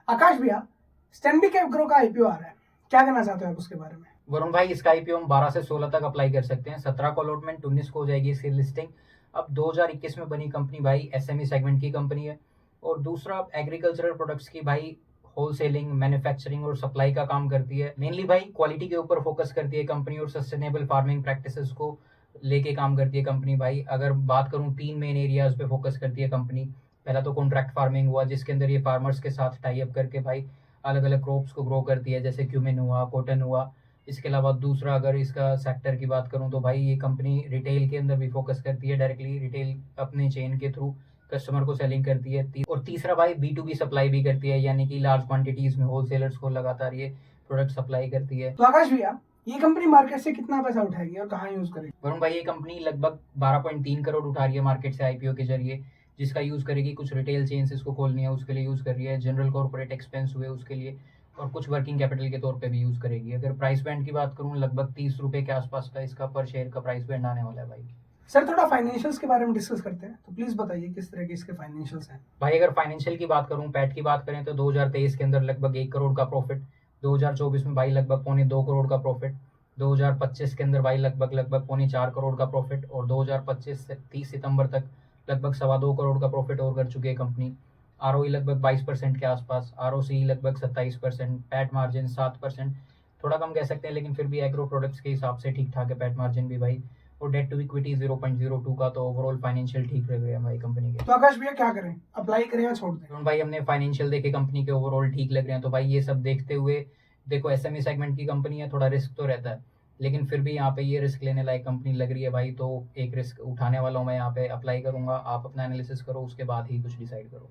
आकाश भैया, स्टैंडबिक एग्रो का आईपीओ आ रहा है, क्या कहना चाहते हो आप उसके बारे में? वरुण भाई, इसका आईपीओ हम 12 से 16 तक अप्लाई कर सकते हैं। 17 को अलॉटमेंट, 19 को हो जाएगी इसकी लिस्टिंग। अब 2021 में बनी कंपनी भाई एसएमई सेगमेंट की कंपनी है। और दूसरा, एग्रीकल्चरल प्रोडक्ट्स की भाई होलसेलिंग, मैन्युफैक्चरिंग और सप्लाई का काम करती है। मेनली भाई क्वालिटी के ऊपर फोकस करती है कंपनी और सस्टेनेबल फार्मिंग प्रैक्टिसेस को लेके काम करती है कंपनी भाई। अगर बात करूं, 3 मेन एरियाज पे फोकस करती है कंपनी। पहला तो कॉन्ट्रैक्ट फार्मिंग हुआ, जिसके अंदर ये फार्मर्स के साथ टाई अप करके भाई अलग अलग क्रॉप्स को ग्रो करती है, जैसे क्यूमिन हुआ, कॉटन हुआ। इसके अलावा दूसरा, अगर इसका सेक्टर की बात करूं तो भाई ये कंपनी रिटेल के अंदर भी फोकस करती है, डायरेक्टली रिटेल अपने चेन के थ्रू कस्टमर को सेलिंग करती है। और तीसरा भाई B2B सप्लाई भी करती है, यानी कि लार्ज क्वांटिटीज में होलसेलर्स को लगातार ये प्रोडक्ट सप्लाई करती है। तो आकाश भैया, ये कंपनी मार्केट से कितना पैसा उठाएगी और कहाँ यूज करेगी? वरुण भाई, ये कंपनी लगभग 12.3 करोड़ उठा रही है मार्केट से आईपीओ के जरिए, जिसका यूज करेगी कुछ रिटेल चेन्स इसको खोलनी है उसके लिए यूज कर रही है, जनरल कॉर्पोरेट एक्सपेंस हुए उसके लिए, और कुछ वर्किंग कैपिटल के तौर पे भी यूज करेगी। अगर प्राइस बैंड की बात करूं, लगभग 30 रुपए के आसपास का इसका पर शेयर का प्राइस बैंड आने वाला है भाई। सर, थोड़ा फाइनेंशियल्स के बारे में डिस्कस करते हैं, तो प्लीज बताइए किस तरह के इसके फाइनेंशियल्स हैं। भाई, अगर फाइनेंशियल की बात करूं, पैट की बात करें तो 2023 के अंदर लगभग 1 करोड़ का प्रॉफिट, 2024 में भाई लगभग 2.25 करोड़ का प्रॉफिट, 2025 के अंदर भाई लगभग 4.25 करोड़ का प्रॉफिट, और 2025 से 30 सितंबर तक लगभग 2.25 करोड़ का प्रॉफिट और कर चुकी है कंपनी। आरओई लगभग 22% के आसपास, आरओसी लगभग 27%, पैट मार्जिन 7%। थोड़ा कम कह सकते हैं, लेकिन फिर भी एग्रो प्रोडक्ट्स के हिसाब से ठीक ठाक है पैट मार्जिन भी भाई। और डेट टू इक्विटी 0.02 का, तो ओवरऑल फाइनेंशियल ठीक लग रहे हैं भाई कंपनी के। तो आकाश भैया, क्या करें, अप्लाई करें या छोड़ दें? तो भाई, हमने फाइनेंशियल देखे कंपनी के, ओवरऑल ठीक लग रहे हैं, तो भाई ये सब देखते हुए, देखो एसएमई सेगमेंट की कंपनी है, थोड़ा रिस्क तो रहता है, लेकिन फिर भी यहाँ पे ये रिस्क लेने लायक कंपनी लग रही है भाई, तो एक रिस्क उठाने वाला हूँ मैं, यहाँ पे अप्लाई करूंगा। आप अपना एनालिसिस करो, उसके बाद ही कुछ डिसाइड करो।